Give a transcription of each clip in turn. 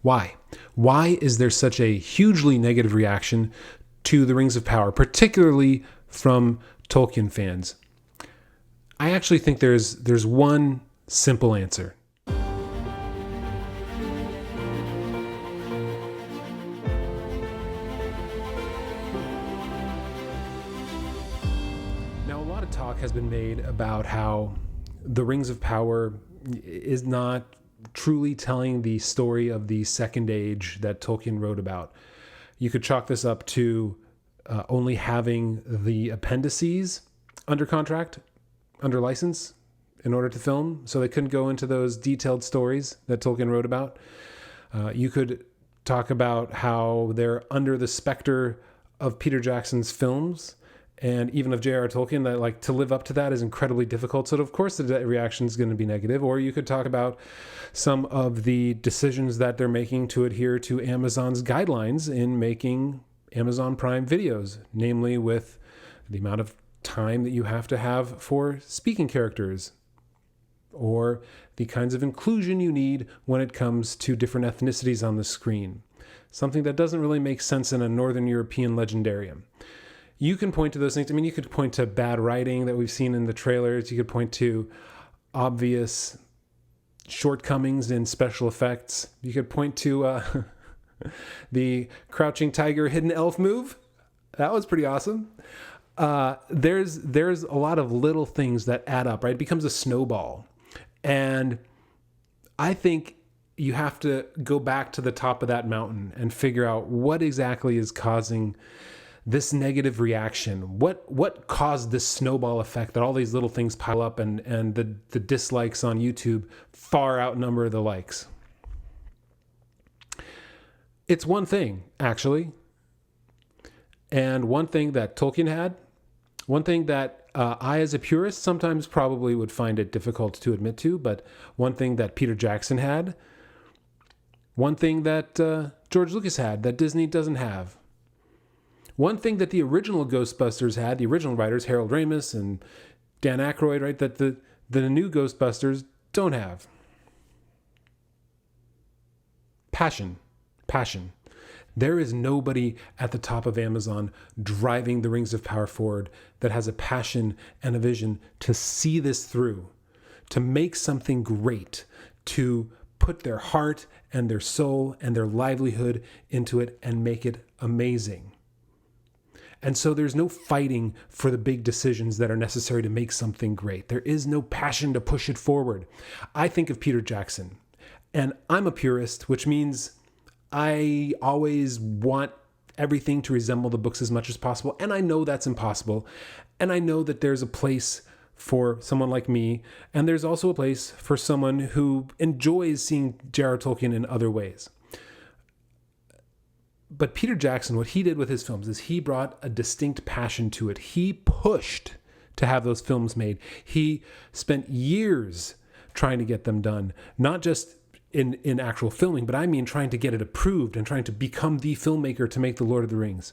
Why? Why is there such a hugely negative reaction to the Rings of Power, particularly from Tolkien fans? I actually think there's one simple answer. Now, a lot of talk has been made about how the Rings of Power is not truly telling the story of the Second Age that Tolkien wrote about. You could chalk this up to only having the appendices under contract, under license, in order to film, so they couldn't go into those detailed stories that Tolkien wrote about. You could talk about how they're under the specter of Peter Jackson's films, and even of J.R.R. Tolkien, that like to live up to that is incredibly difficult. So of course the reaction is going to be negative. Or you could talk about some of the decisions that they're making to adhere to Amazon's guidelines in making Amazon Prime videos, namely with the amount of time that you have to have for speaking characters, or the kinds of inclusion you need when it comes to different ethnicities on the screen. Something that doesn't really make sense in a Northern European legendarium. You can point to those things. I mean, you could point to bad writing that we've seen in the trailers. You could point to obvious shortcomings in special effects. You could point to the crouching tiger, hidden elf move. That was pretty awesome. There's a lot of little things that add up, right? It becomes a snowball. And I think you have to go back to the top of that mountain and figure out what exactly is causing this negative reaction. What caused this snowball effect that all these little things pile up and the dislikes on YouTube far outnumber the likes? It's one thing, actually. And one thing that Tolkien had, one thing that I as a purist sometimes probably would find it difficult to admit to, but one thing that Peter Jackson had, one thing that George Lucas had that Disney doesn't have, one thing that the original Ghostbusters had, the original writers, Harold Ramis and Dan Aykroyd, right, that the new Ghostbusters don't have. Passion. There is nobody at the top of Amazon driving the Rings of Power forward that has a passion and a vision to see this through, to make something great, to put their heart and their soul and their livelihood into it and make it amazing. And so there's no fighting for the big decisions that are necessary to make something great. There is no passion to push it forward. I think of Peter Jackson, and I'm a purist, which means I always want everything to resemble the books as much as possible. And I know that's impossible. And I know that there's a place for someone like me. And there's also a place for someone who enjoys seeing J.R.R. Tolkien in other ways. But Peter Jackson, what he did with his films is he brought a distinct passion to it. He pushed to have those films made. He spent years trying to get them done, not just in actual filming, but I mean trying to get it approved and trying to become the filmmaker to make The Lord of the Rings.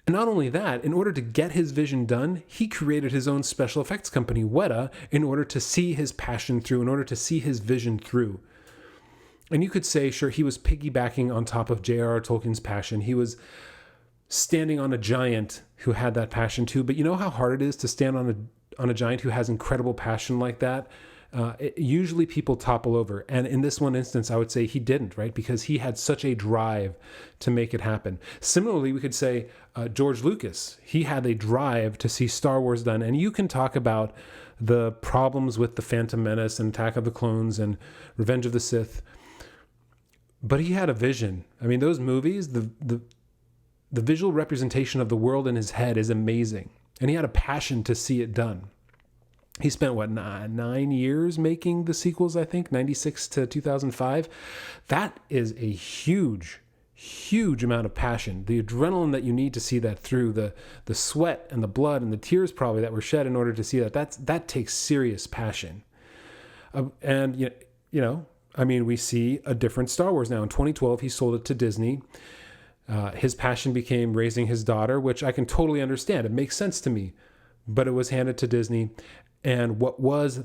And not only that, in order to get his vision done, he created his own special effects company, Weta, in order to see his passion through, in order to see his vision through. And you could say, sure, he was piggybacking on top of J.R.R. Tolkien's passion. He was standing on a giant who had that passion too. But you know how hard it is to stand on a giant who has incredible passion like that? Usually people topple over. And in this one instance, I would say he didn't, right? Because he had such a drive to make it happen. Similarly, we could say George Lucas. He had a drive to see Star Wars done. And you can talk about the problems with The Phantom Menace and Attack of the Clones and Revenge of the Sith. But he had a vision. I mean, those movies, the visual representation of the world in his head is amazing. And he had a passion to see it done. He spent, 9 years making the sequels, I think, 96 to 2005. That is a huge, huge amount of passion. The adrenaline that you need to see that through, the sweat and the blood and the tears probably that were shed in order to see that takes serious passion. And, you know, I mean, we see a different Star Wars now. In 2012, he sold it to Disney. His passion became raising his daughter, which I can totally understand. It makes sense to me. But it was handed to Disney. And what was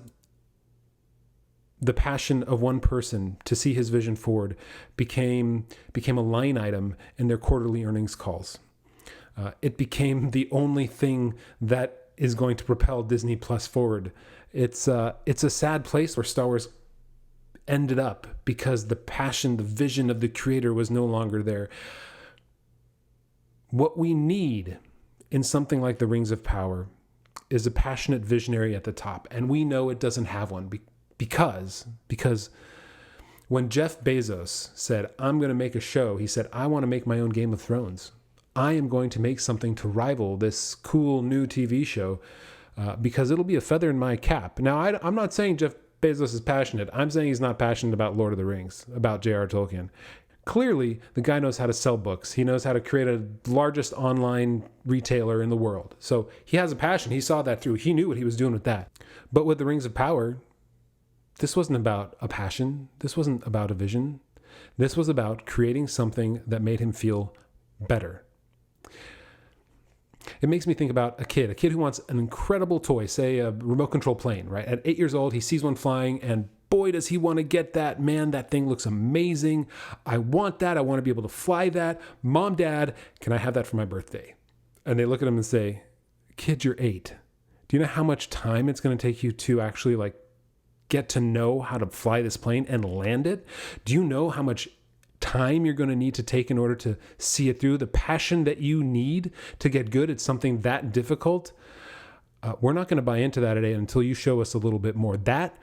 the passion of one person to see his vision forward became a line item in their quarterly earnings calls. It became the only thing that is going to propel Disney Plus forward. It's a sad place where Star Wars ended up because the passion, the vision of the creator was no longer there. What we need in something like The Rings of Power is a passionate visionary at the top. And we know it doesn't have one because when Jeff Bezos said, I'm going to make a show, he said, I want to make my own Game of Thrones. I am going to make something to rival this cool new TV show because it'll be a feather in my cap. Now, I'm not saying Jeff Bezos is passionate. I'm saying he's not passionate about Lord of the Rings, about J.R. Tolkien. Clearly, the guy knows how to sell books. He knows how to create a largest online retailer in the world. So he has a passion. He saw that through. He knew what he was doing with that. But with The Rings of Power, this wasn't about a passion. This wasn't about a vision. This was about creating something that made him feel better. It makes me think about a kid who wants an incredible toy, say a remote control plane, right? At 8 years old, he sees one flying and boy, does he want to get that. Man, that thing looks amazing. I want that. I want to be able to fly that. Mom, Dad, can I have that for my birthday? And they look at him and say, kid, you're 8. Do you know how much time it's going to take you to actually get to know how to fly this plane and land it? Do you know how much time you're going to need to take in order to see it through? The passion that you need to get good at something that difficult? We're not going to buy into that today until you show us a little bit more. That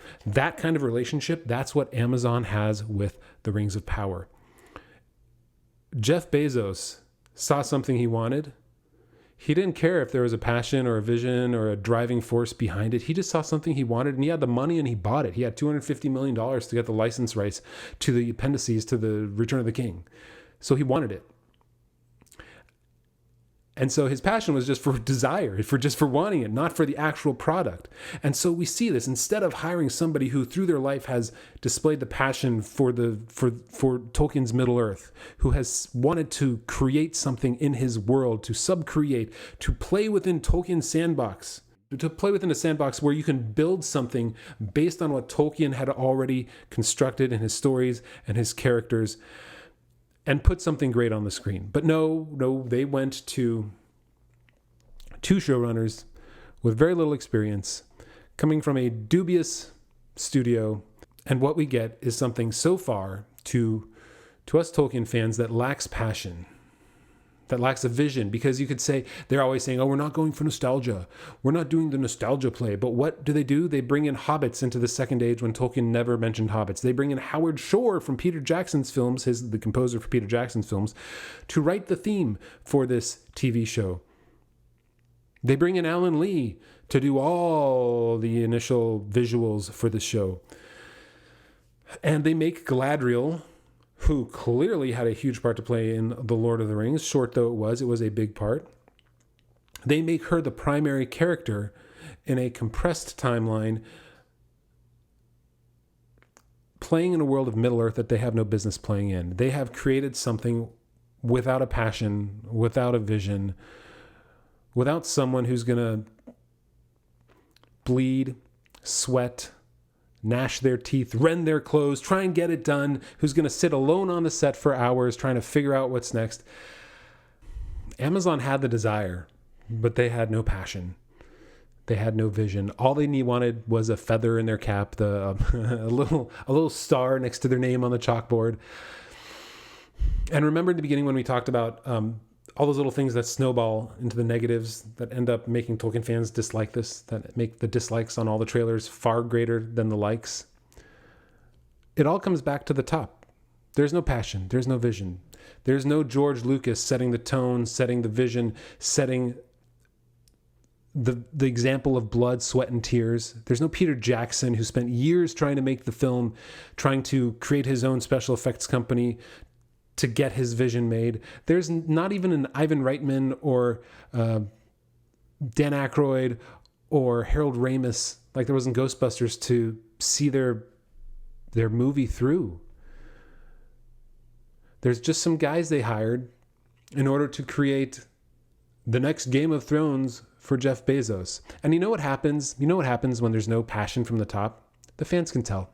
kind of relationship, that's what Amazon has with The Rings of Power. Jeff Bezos saw something he wanted. He didn't care if there was a passion or a vision or a driving force behind it. He just saw something he wanted and he had the money and he bought it. He had $250 million to get the license rights to the appendices to the Return of the King. So he wanted it. And so his passion was just for desire, for wanting it, not for the actual product. And so we see this, instead of hiring somebody who through their life has displayed the passion for Tolkien's Middle Earth, who has wanted to create something in his world, to subcreate, to play within Tolkien's sandbox, to play within a sandbox where you can build something based on what Tolkien had already constructed in his stories and his characters, and put something great on the screen. But no, they went to two showrunners with very little experience, coming from a dubious studio. And what we get is something so far to us Tolkien fans that lacks passion, that lacks a vision. Because you could say, they're always saying, oh, we're not going for nostalgia. We're not doing the nostalgia play. But what do? They bring in hobbits into the Second Age when Tolkien never mentioned hobbits. They bring in Howard Shore from Peter Jackson's films, the composer for Peter Jackson's films, to write the theme for this TV show. They bring in Alan Lee to do all the initial visuals for the show. And they make Galadriel, who clearly had a huge part to play in The Lord of the Rings, short though it was a big part. They make her the primary character in a compressed timeline, playing in a world of Middle-earth that they have no business playing in. They have created something without a passion, without a vision, without someone who's going to bleed, sweat, gnash their teeth, rend their clothes, try and get it done, who's going to sit alone on the set for hours trying to figure out what's next. Amazon had the desire, but they had no passion. They had no vision. All they wanted was a feather in their cap, a little star next to their name on the chalkboard. And remember in the beginning when we talked about all those little things that snowball into the negatives that end up making Tolkien fans dislike this, that make the dislikes on all the trailers far greater than the likes. It all comes back to the top. There's no passion. There's no vision. There's no George Lucas setting the tone, setting the vision, setting the example of blood, sweat, and tears. There's no Peter Jackson who spent years trying to make the film, trying to create his own special effects company to get his vision made. There's not even an Ivan Reitman or Dan Aykroyd or Harold Ramis like there was in Ghostbusters to see their movie through. There's just some guys they hired in order to create the next Game of Thrones for Jeff Bezos. And you know what happens? You know what happens when there's no passion from the top? The fans can tell.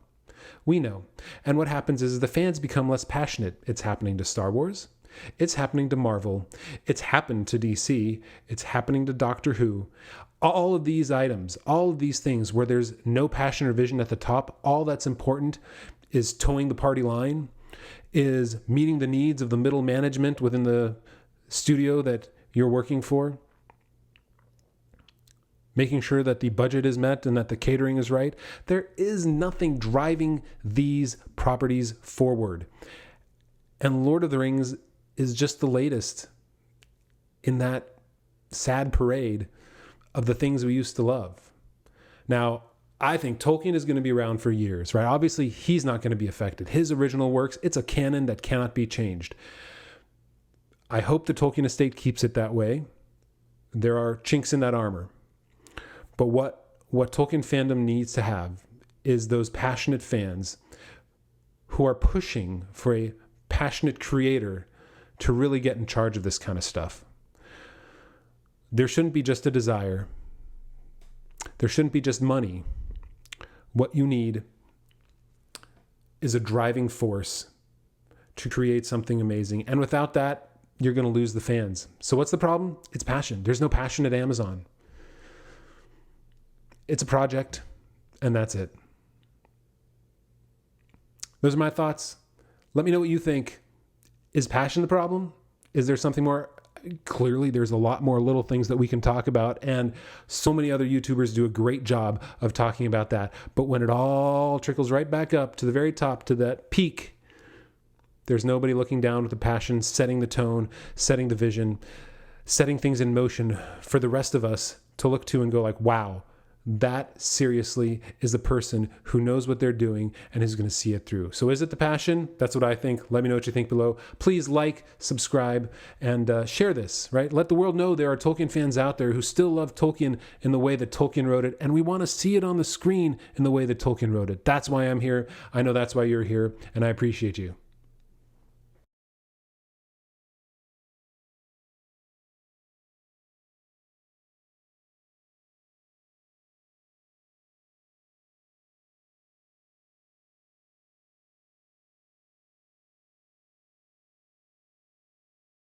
We know. And what happens is the fans become less passionate. It's happening to Star Wars. It's happening to Marvel. It's happened to DC. It's happening to Doctor Who. All of these items, all of these things where there's no passion or vision at the top, all that's important is towing the party line, is meeting the needs of the middle management within the studio that you're working for, making sure that the budget is met and that the catering is right. There is nothing driving these properties forward. And Lord of the Rings is just the latest in that sad parade of the things we used to love. Now, I think Tolkien is going to be around for years, right? Obviously, he's not going to be affected. His original works, it's a canon that cannot be changed. I hope the Tolkien estate keeps it that way. There are chinks in that armor. But what Tolkien fandom needs to have is those passionate fans who are pushing for a passionate creator to really get in charge of this kind of stuff. There shouldn't be just a desire. There shouldn't be just money. What you need is a driving force to create something amazing. And without that, you're going to lose the fans. So what's the problem? It's passion. There's no passion at Amazon. It's a project, and that's it. Those are my thoughts. Let me know what you think. Is passion the problem? Is there something more? Clearly, there's a lot more little things that we can talk about, and so many other YouTubers do a great job of talking about that. But when it all trickles right back up to the very top, to that peak, there's nobody looking down with the passion, setting the tone, setting the vision, setting things in motion for the rest of us to look to and go like, wow, that seriously is the person who knows what they're doing and is going to see it through. So is it the passion? That's what I think. Let me know what you think below. Please like, subscribe, and share this, right? Let the world know there are Tolkien fans out there who still love Tolkien in the way that Tolkien wrote it, and we want to see it on the screen in the way that Tolkien wrote it. That's why I'm here. I know that's why you're here, and I appreciate you.